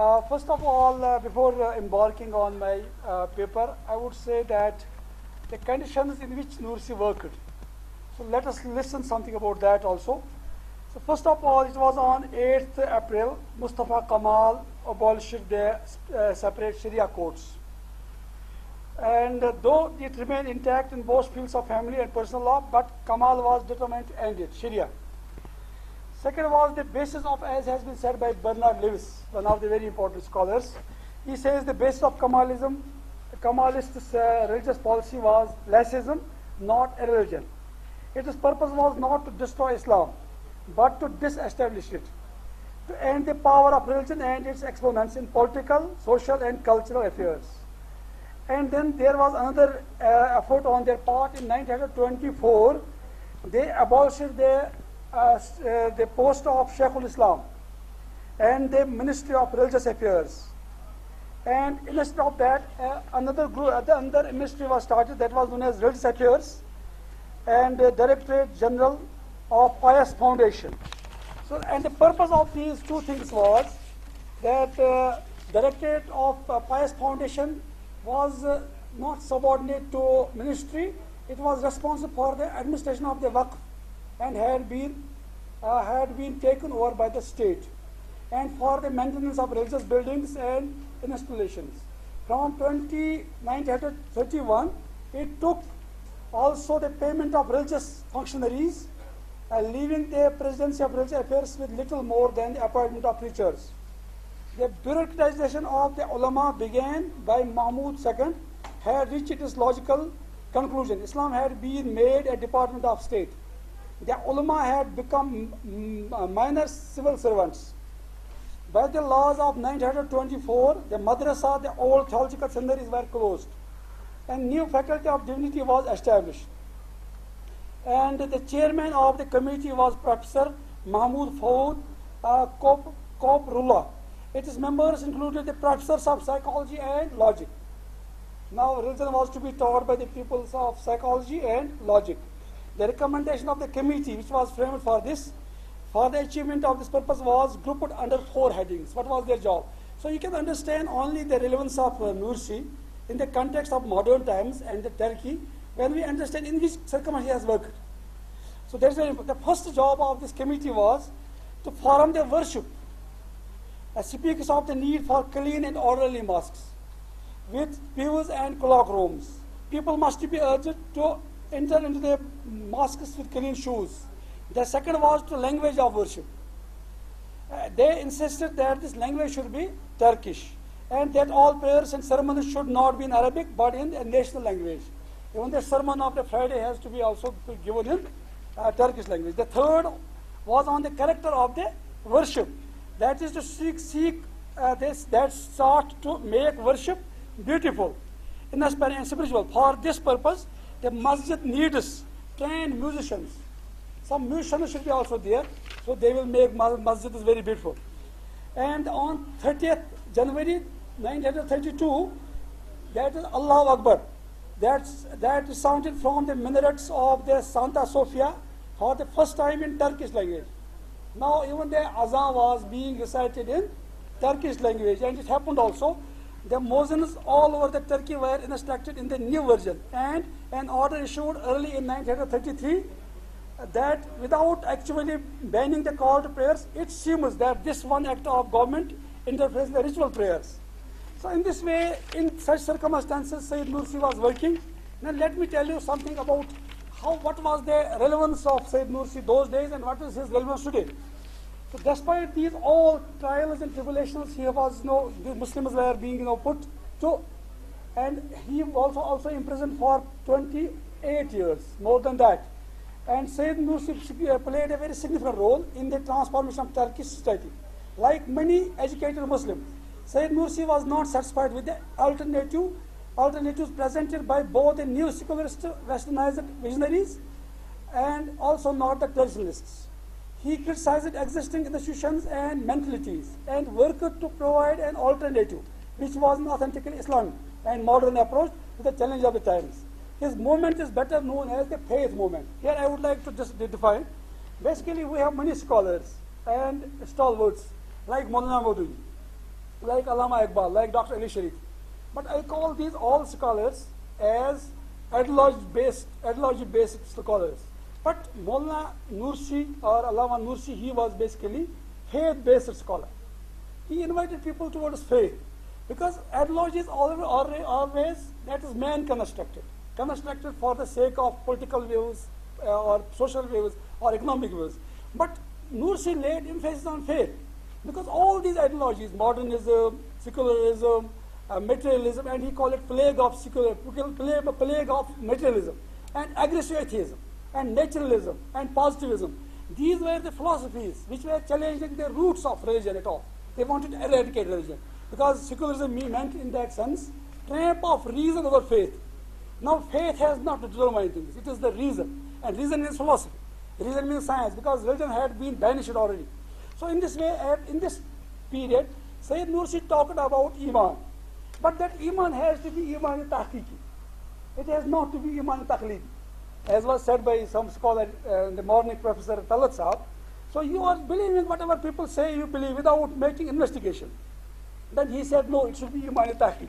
First of all, before embarking on my paper, I would say that the conditions in which Nursi worked. So let us listen something about that also. So first of all, it was on 8th April, Mustafa Kamal abolished the separate Sharia courts. And though it remained intact in both fields of family and personal law, but Kamal was determined to end it, Sharia. Second was the basis of, as has been said by Bernard Lewis, one of the very important scholars. He says the basis of Kamalist religious policy was laicism, not a religion. Its purpose was not to destroy Islam, but to disestablish it, to end the power of religion and its exponents in political, social, and cultural affairs. And then there was another effort on their part in 1924. They abolished the post of Sheikhul Islam and the Ministry of Religious Affairs. And instead of that, another ministry was started that was known as Religious Affairs and the Directorate General of Pious Foundation. So, and the purpose of these two things was that Directorate of Pious Foundation was not subordinate to ministry. It was responsible for the administration of the Waqf and had been taken over by the state, and for the maintenance of religious buildings and installations. From 1931, it took also the payment of religious functionaries, leaving the Presidency of Religious Affairs with little more than the appointment of preachers. The bureaucratization of the ulama began by Mahmud II, had reached its logical conclusion. Islam had been made a department of state. The ulama had become minor civil servants. By the laws of 1924, the madrasa, the old theological seminaries were closed, and new faculty of divinity was established. And the chairman of the committee was Professor Mahmud Fawd Koprullah. Its members included the professors of psychology and logic. Now religion was to be taught by the pupils of psychology and logic. The recommendation of the committee, which was framed for this, for the achievement of this purpose, was grouped under 4 headings. What was their job? So you can understand only the relevance of Nursi in the context of modern times and the Turkey when we understand in which circumstances he has worked. So that's very important. The first job of this committee was to form the worship, speaks of the need for clean and orderly mosques with pews and cloak rooms. People must be urged to enter into the mosques with clean shoes. The second was to language of worship. They insisted that this language should be Turkish, and that all prayers and ceremonies should not be in Arabic but in a national language. Even the sermon of the Friday has to be also given in Turkish language. The third was on the character of the worship. That is to that sought to make worship beautiful, inspiring, and spiritual. For this purpose, the masjid needs trained musicians. Some musicians should be also there, so they will make masjid very beautiful. And on 30th January 1932, that is Allahu Akbar. That is sounded from the minarets of the Santa Sofia for the first time in Turkish language. Now even the azan was being recited in Turkish language, and it happened also. The muezzins all over the Turkey were instructed in the new version, and an order issued early in 1933 that without actually banning the call to prayers, it seems that this one act of government interferes in the ritual prayers. So in this way, in such circumstances, Sayyid Nursi was working. Now let me tell you something about what was the relevance of Sayyid Nursi those days and what is his relevance today. So despite these all trials and tribulations, he was, the Muslims were being put to, and he was also imprisoned for 28 years, more than that. And Sayyid Nursi played a very significant role in the transformation of Turkish society. Like many educated Muslims, Sayyid Nursi was not satisfied with the alternatives presented by both the new secularist westernized visionaries and also not the traditionalists. He criticized existing institutions and mentalities and worked to provide an alternative, which was an authentically Islamic and modern approach to the challenge of the times. His movement is better known as the faith movement. Here I would like to just define. Basically, we have many scholars and stalwarts like Maulana Maududi. like Allama Iqbal, like Dr. Ali Sharif. But I call these all scholars as ideology-based scholars. But Mullah Nursi or Allama Nursi, he was basically faith-based scholar. He invited people towards faith because ideology is always that is man-constructed, constructed for the sake of political views or social views or economic views. But Nursi laid emphasis on faith because all these ideologies, modernism, secularism, materialism, and he called it plague of plague of materialism, and aggressive atheism, and naturalism, and positivism. These were the philosophies which were challenging the roots of religion at all. They wanted to eradicate religion because secularism meant in that sense tramp of reason over faith. Now faith has not to determine things, it is the reason, and reason means philosophy. Reason means science because religion had been banished already. So in this way, in this period, Sayyid Nursi talked about Iman. But that Iman has to be Iman tahqiqi. It has not to be Iman taqlidi. As was said by some scholar in the morning, Professor Talat Saab. So you are believing whatever people say you believe without making investigation. Then he said, no, it should be Iman tahqiqi.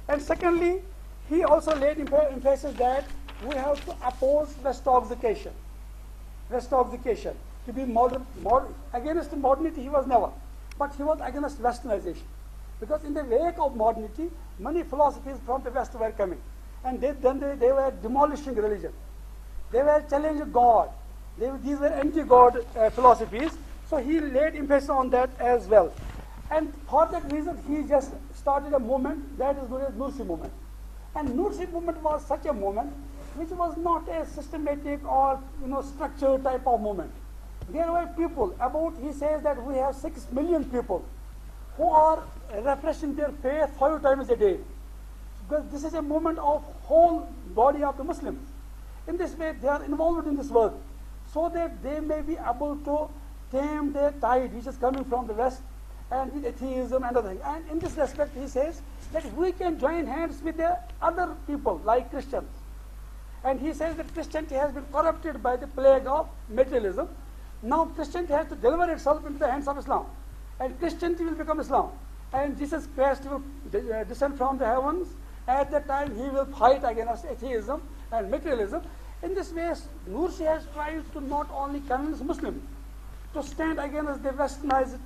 And secondly, he also laid emphasis that we have to oppose Westoxication. Westoxication. To be against modernity he was never. But he was against westernization. Because in the wake of modernity, many philosophies from the West were coming. And they were demolishing religion. They were challenging God. These were anti-God philosophies. So he laid emphasis on that as well. And for that reason, he just started a movement that is known as Nursi movement. And Nursi movement was such a movement which was not a systematic or structured type of movement. There were people, he says that we have 6 million people who are refreshing their faith 5 times a day. Because this is a movement of whole body of the Muslims. In this way, they are involved in this work so that they may be able to tame the tide which is coming from the West and with atheism and other things. And in this respect, he says that we can join hands with the other people like Christians. And he says that Christianity has been corrupted by the plague of materialism. Now Christianity has to deliver itself into the hands of Islam. And Christianity will become Islam. And Jesus Christ will descend from the heavens. At that time, he will fight against atheism and materialism. In this way, Nursi has tried to not only convince Muslims to stand against the westernized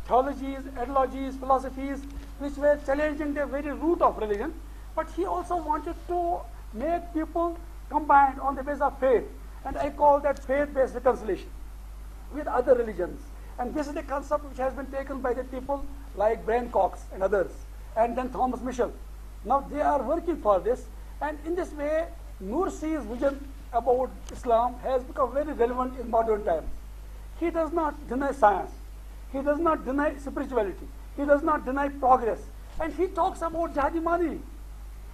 theologies, ideologies, philosophies, which were challenging the very root of religion, but he also wanted to make people combined on the basis of faith. And I call that faith-based reconciliation with other religions. And this is the concept which has been taken by the people like Brian Cox and others, and then Thomas Mitchell. Now they are working for this, and in this way, Nursi's vision about Islam has become very relevant in modern times. He does not deny science, he does not deny spirituality, he does not deny progress, and he talks about Jihadi Manavi.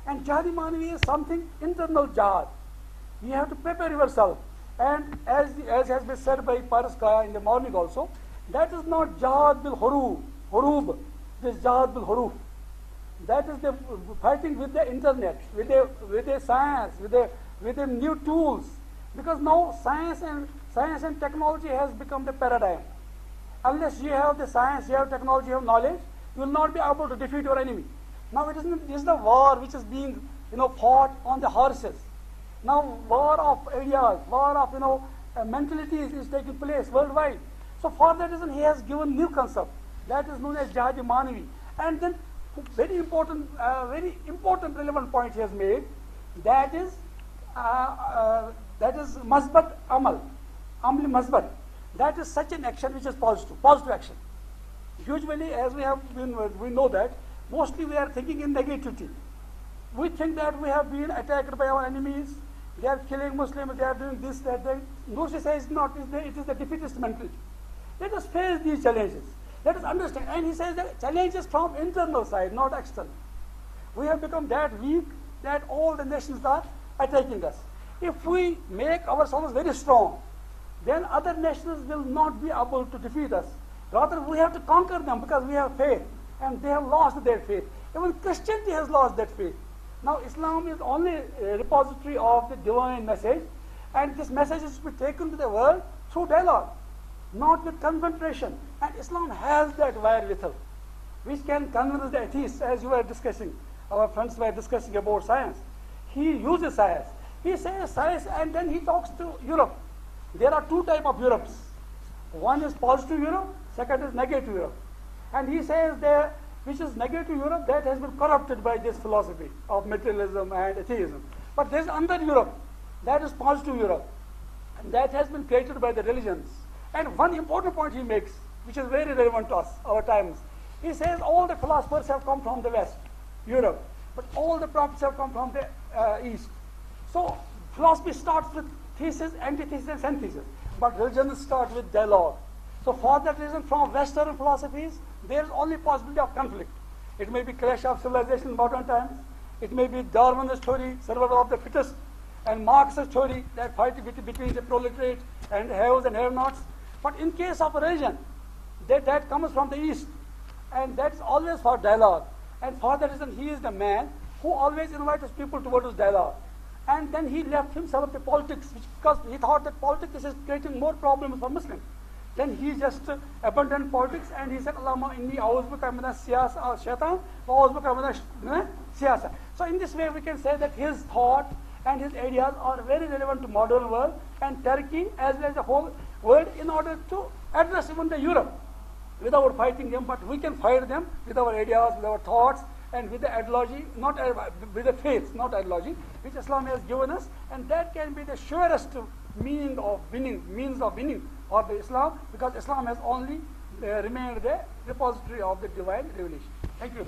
And Jihadi Manavi is something internal jihad. You have to prepare yourself. And as has been said by Paris Kaya in the morning also, that is not jihad bil hurub, it is jihad bil huruf. That is the fighting with the internet, with the science, with the new tools. Because now science and technology has become the paradigm. Unless you have the science, you have technology, you have knowledge, you will not be able to defeat your enemy. Now it is the war which is being fought on the horses. Now war of ideas, war of mentalities is taking place worldwide. So for that reason he has given new concept that is known as Jihadi Manavi. And then very important relevant point he has made, that is Masbat Amal, Amli Masbat. That is such an action which is positive action. Usually, as we know that mostly we are thinking in negativity. We think that we have been attacked by our enemies, they are killing Muslims, they are doing this, that. Nursi says not, it is the defeatist mentality. Let us face these challenges. Let us understand. And he says that challenges from internal side, not external. We have become that weak that all the nations are attacking us. If we make ourselves very strong, then other nations will not be able to defeat us. Rather, we have to conquer them because we have faith, and they have lost their faith. Even Christianity has lost that faith. Now, Islam is only a repository of the divine message, and this message is to be taken to the world through dialogue, not with confrontation. And Islam has that wherewithal. which can convince the atheists, as you were discussing, our friends were discussing about science. He uses science. He says science, and then he talks to Europe. There are two types of Europes. One is positive Europe, second is negative Europe. And he says that which is negative Europe, that has been corrupted by this philosophy of materialism and atheism. But there is another Europe, that is positive Europe, and that has been created by the religions. And one important point he makes, which is very relevant to us, our times, he says all the philosophers have come from the West, Europe, but all the prophets have come from the East. So philosophy starts with thesis, antithesis, and synthesis, but religions start with dialogue. So for that reason, from Western philosophies, there is only possibility of conflict. It may be clash of civilization in modern times. It may be Darwin's theory, survival of the fittest, and Marx's theory, that fight between the proletariat and haves and have-nots. But in case of a religion, that comes from the East, and that's always for dialogue. And for that reason, he is the man who always invites people towards dialogue. And then he left himself to politics, because he thought that politics is creating more problems for Muslims. Then he just abandoned politics, and he said, Allahumma inni a'udhubuka min shaitan wa a'udhubuka min siyasa. So in this way we can say that his thought and his ideas are very relevant to modern world and Turkey as well as the whole world, in order to address even the Europe without fighting them. But we can fight them with our ideas, with our thoughts, and with the ideology, not with the faith, not ideology, which Islam has given us, and that can be the surest means of winning for the Islam, because Islam has only remained the repository of the divine revelation. Thank you.